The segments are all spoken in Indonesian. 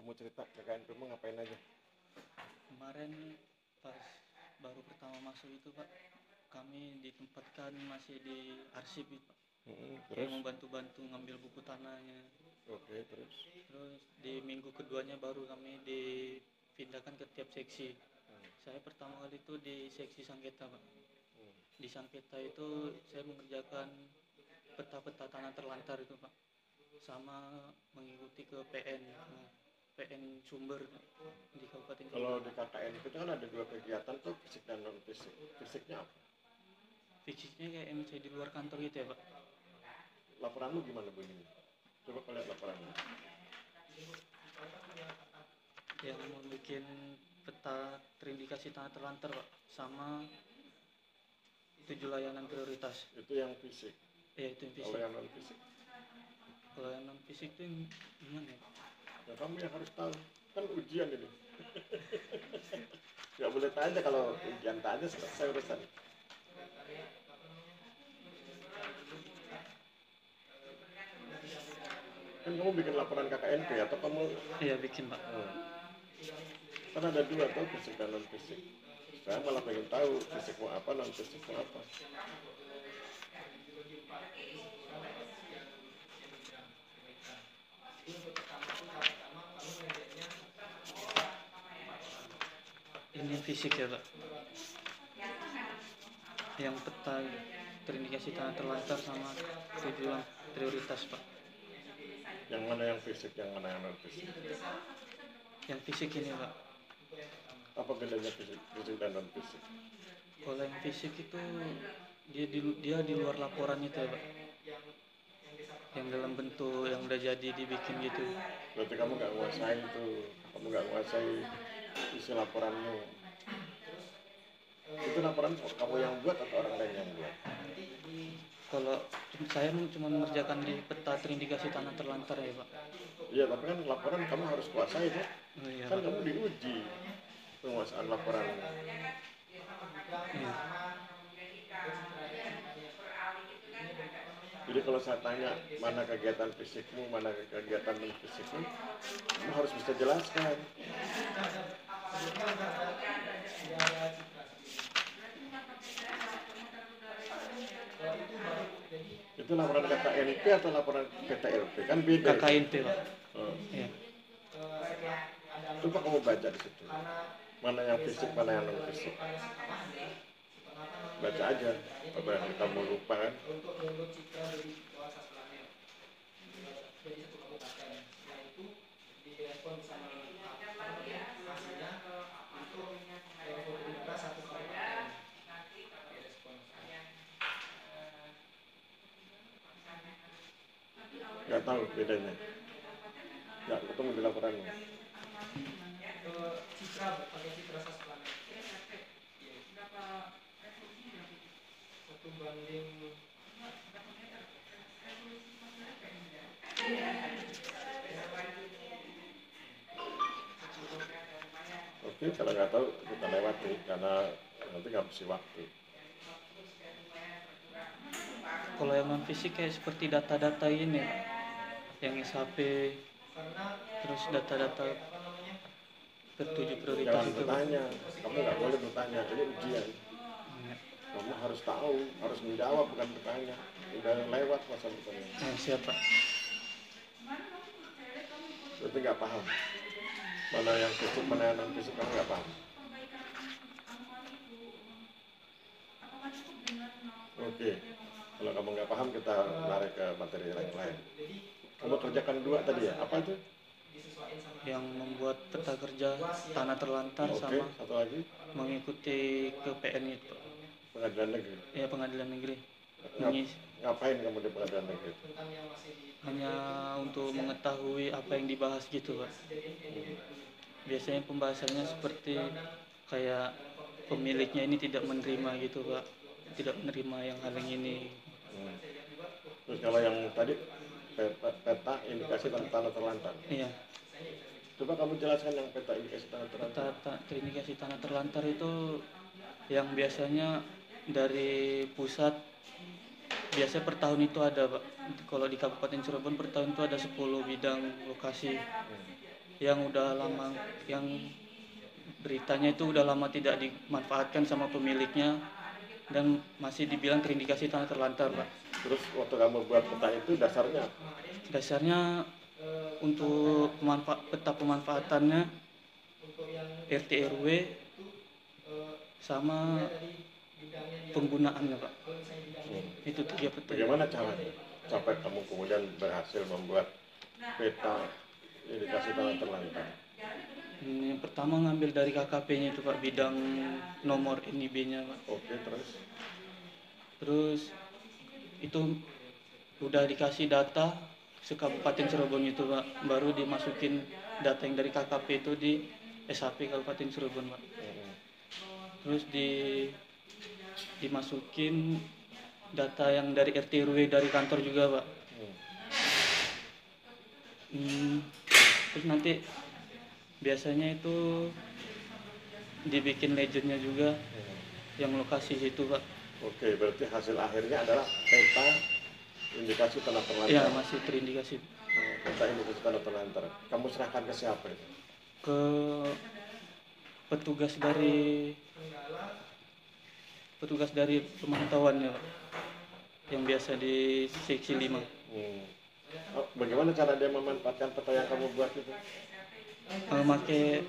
kamu cerita KKN kamu ngapain aja? Kemarin pas baru pertama masuk itu Pak, kami ditempatkan masih di arsip itu Pak. Kayak Terus? membantu-bantu ngambil buku tanahnya. Oke, terus? Terus di minggu keduanya baru kami dipindahkan ke tiap seksi. Saya pertama kali itu di seksi sengketa Pak. Di sengketa itu saya mengerjakan peta-peta tanah terlantar itu Pak, sama mengikuti ke PN sumber di Kabupaten Kalau Kelungkung. di KKN itu kan ada dua kegiatan tuh, fisik dan non fisik. Fisiknya apa? Fisiknya kayak MC di luar kantor gitu ya Pak. Laporanmu gimana bunyinya? Coba kau lihat laporanmu. Yang membuat peta terindikasi tanah terlantar Pak, sama 7 layanan prioritas. Itu yang fisik. Ya itu yang fisik. Kalau yang non fisik? Kalau yang non fisik itu gimana ya Pak? Ya kamu yang harus tahu. Kan ujian ini. Gak boleh tanya, kalau ujian tanya selesai urusan. Kan kamu bikin laporan KKNP atau kamu? Iya bikin Pak. Kan ada dua tuh, fisik dan non fisik. Saya malah pengen tahu fisikmu apa, non fisikmu apa. Ini fisik ya Pak, yang peta terindikasi tanah terlantar sama 7 prioritas Pak. Yang mana yang fisik, yang mana yang non fisik? Yang fisik ini Pak. Apa bedanya fisik dan non fisik? Kalau yang fisik itu dia di luar laporan itu ya Pak, yang dalam bentuk yang udah jadi dibikin gitu. Berarti kamu nggak menguasai itu, kamu nggak menguasai isi laporanmu. Itu laporan kamu yang buat atau orang lain yang buat? Kalau saya cuma mengerjakan di peta terindikasi tanah terlantar ya Pak. Iya, tapi kan laporan kamu harus kuasai tuh. Oh, iya, Kan Pak. kamu diuji penguasaan laporan. Iya. Jadi kalau saya tanya mana kegiatan fisikmu, mana kegiatan non fisikmu, kamu harus bisa jelaskan. Itu laporan KKNP atau laporan PTLP? Kan beda. KKNP Pak. Iya. Coba kamu baca di situ. Mana yang fisik, mana yang non fisik. Baca aja. Apa yang kamu lupa kan? Nggak tahu bedanya. Nggak ketemu di laporanmu. Oke, kalau nggak tahu kita lewati karena nanti nggak mesti waktu. Kalau yang non fisik kayak seperti data-data ini Pak, yang SHP, terus data-data ketujuh prioritas Jangan itu. bertanya, kamu nggak boleh bertanya, ini ujian. Kamu harus tahu, harus menjawab, bukan bertanya. Udah lewat masa bertanya. Siapa? Berarti nggak paham. Mana yang fisik, mana yang non fisik, kamu nggak paham. Oke, kalau kamu nggak paham kita lari ke materi yang lain. Kamu kerjakan dua tadi ya, apa itu? Yang membuat peta kerja tanah terlantar. Oke, sama satu lagi. mengikuti ke PN itu Pak. Pengadilan negeri. Ya pengadilan negeri. Ngapain kamu di pengadilan negeri? Hanya untuk mengetahui apa yang dibahas gitu Pak. Biasanya pembahasannya seperti kayak pemiliknya ini tidak menerima gitu Pak, tidak menerima yang hal yang ini. Terus kalau yang tadi peta indikasi tanah terlantar. Iya. Coba kamu jelaskan yang peta indikasi tanah terlantar. Peta terindikasi tanah terlantar itu yang biasanya dari pusat biasanya per tahun itu ada Pak. Kalau di Kabupaten Cirebon per tahun itu ada 10 bidang lokasi yang udah lama, yang beritanya itu udah lama tidak dimanfaatkan sama pemiliknya dan masih dibilang terindikasi tanah terlantar Pak. Terus waktu kamu buat peta itu dasarnya apa? Dasarnya untuk peta pemanfaatannya RT RW sama penggunaannya Pak. Itu 3 peta. Bagaimana caranya sampai kamu kemudian berhasil membuat peta indikasi tanah terlantar? Yang pertama ngambil dari KKP-nya itu Pak, bidang nomor NIB-nya Pak. Oke, Terus itu udah dikasih data se-Kabupaten Cirebon itu Pak, baru dimasukin data yang dari KKP itu di SHP Kabupaten Cirebon Pak. Terus dimasukin data yang dari RT RW dari kantor juga Pak. Terus nanti biasanya itu dibikin legendnya juga yang lokasi situ Pak. Oke, berarti hasil akhirnya adalah peta indikasi tanah terlantar. Ya, masih terindikasi. Peta indikasi tanah terlantar. Kamu serahkan ke siapa itu? Ke petugas dari pemantauannya Pak, yang biasa di seksi 5. Oh, bagaimana cara dia memanfaatkan peta yang kamu buat itu? Make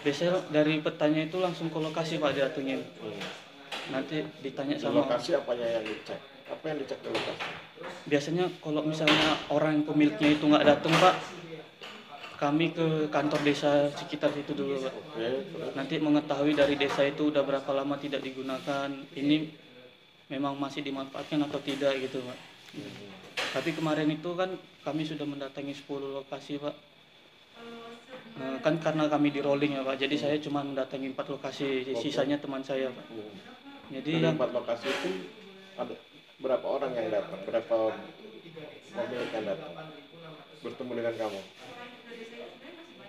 biasanya dari petanya itu langsung ke lokasi Pak didatengin. Nanti ditanya Di sama lokasi apanya yang dicek? Apa yang dicek di lokasi? biasanya kalau misalnya orang pemiliknya itu nggak datang Pak, kami ke kantor desa sekitar situ dulu Pak. Oke, terus? Nanti mengetahui dari desa itu udah berapa lama tidak digunakan, ini memang masih dimanfaatkan atau tidak gitu Pak. Tapi kemarin itu kan kami sudah mendatangi 10 lokasi Pak. Kan karena kami di rolling ya Pak, jadi saya cuma mendatangi 4 lokasi, sisanya teman saya Pak. Jadi Dari yang 4 lokasi itu ada berapa orang yang datang? Berapa pemilik yang datang? Bertemu dengan kamu?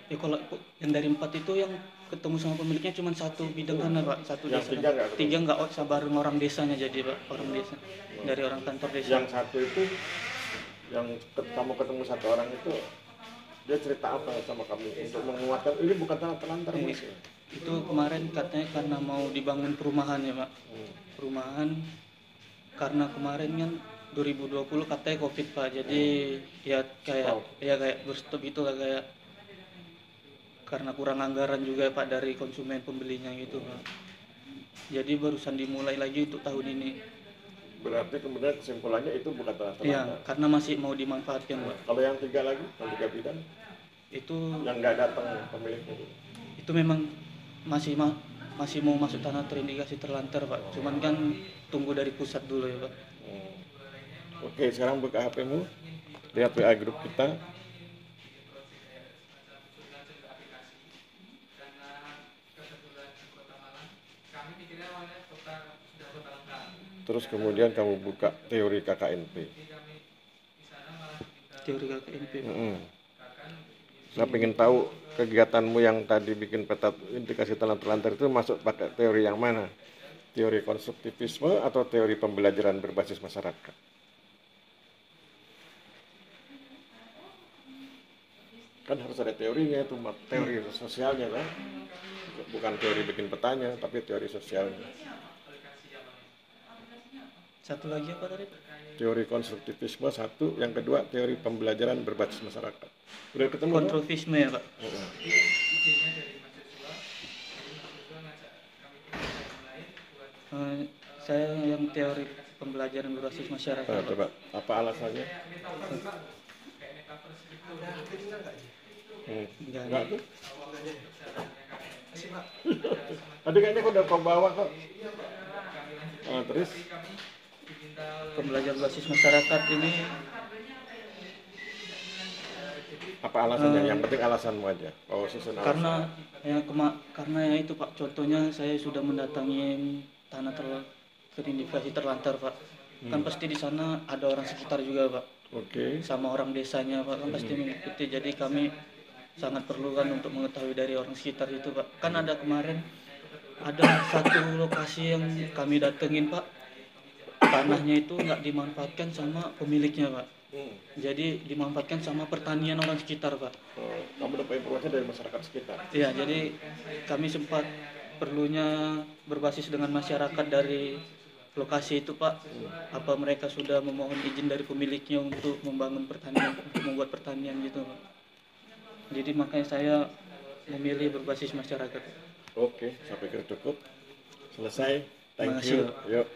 ya kalau yang dari 4 itu yang ketemu sama pemiliknya cuma 1 bidang tanah Pak, 1 Yang desa. 3 nggak ketemu? 3 nggak bareng orang desanya jadi Pak, orang desa dari orang kantor desa. Yang 1 itu yang kamu ketemu 1 orang itu dia cerita apa sama kamu untuk menguatkan ini bukan tanah terlantar Mas? Itu kemarin katanya karena mau dibangun perumahan ya Pak. Perumahan karena kemarin kan 2020 katanya Covid Pak. Jadi ya kayak berstop itu lah, kayak karena kurang anggaran juga Pak dari konsumen pembelinya gitu Pak. Jadi barusan dimulai lagi untuk tahun ini. Berarti kemudian kesimpulannya itu bukan tanah terlantar. Iya, karena masih mau dimanfaatkan Pak. Kalau yang 3 lagi, yang 3 bidang Itu yang nggak datang pemiliknya itu. itu memang masih mau masuk tanah terindikasi terlantar Pak. Cuman kan tunggu dari pusat dulu ya Pak. Oke, sekarang buka HP-mu, lihat WA grup kita. Terus kemudian kamu buka teori KKNP. Teori KKNP Pak. Nah, pengen tahu kegiatanmu yang tadi bikin peta indikasi tanah terlantar itu masuk pakai teori yang mana? Teori konstruktivisme atau teori pembelajaran berbasis masyarakat? Kan harus ada teorinya, itu teori sosialnya kan? Bukan teori bikin petanya, tapi teori sosialnya. Satu lagi apa tadi? Teori konstruktivisme 1, yang kedua teori pembelajaran berbasis masyarakat. Udah ketemu? Kontrovisme ya Pak. Saya yang teori pembelajaran berbasis masyarakat. Nah, coba apa alasannya? Enggak tuh. Tadi kayaknya aku udah kau bawa kok. Terus Pembelajaran berbasis masyarakat ini apa alasannya? Yang penting alasanmu aja. Oh, susun alasan. karena ya itu Pak, contohnya saya sudah mendatangi tanah terindikasi terlantar Pak. Kan pasti di sana ada orang sekitar juga Pak. Oke. Sama orang desanya Pak, kan pasti mengikuti. Jadi kami sangat perlu kan untuk mengetahui dari orang sekitar itu Pak. Kan ada kemarin ada 1 lokasi yang kami datengin Pak, tanahnya itu nggak dimanfaatkan sama pemiliknya, Pak. Jadi dimanfaatkan sama pertanian orang sekitar, Pak. Kamu dapat informasi dari masyarakat sekitar? Iya, jadi kami sempat perlunya berbasis dengan masyarakat dari lokasi itu, Pak. Apa mereka sudah memohon izin dari pemiliknya untuk membangun pertanian, untuk membuat pertanian gitu, Pak. Jadi makanya saya memilih berbasis masyarakat. Oke, saya pikir cukup. Selesai. Thank Terima kasih, you. Pak. Yuk.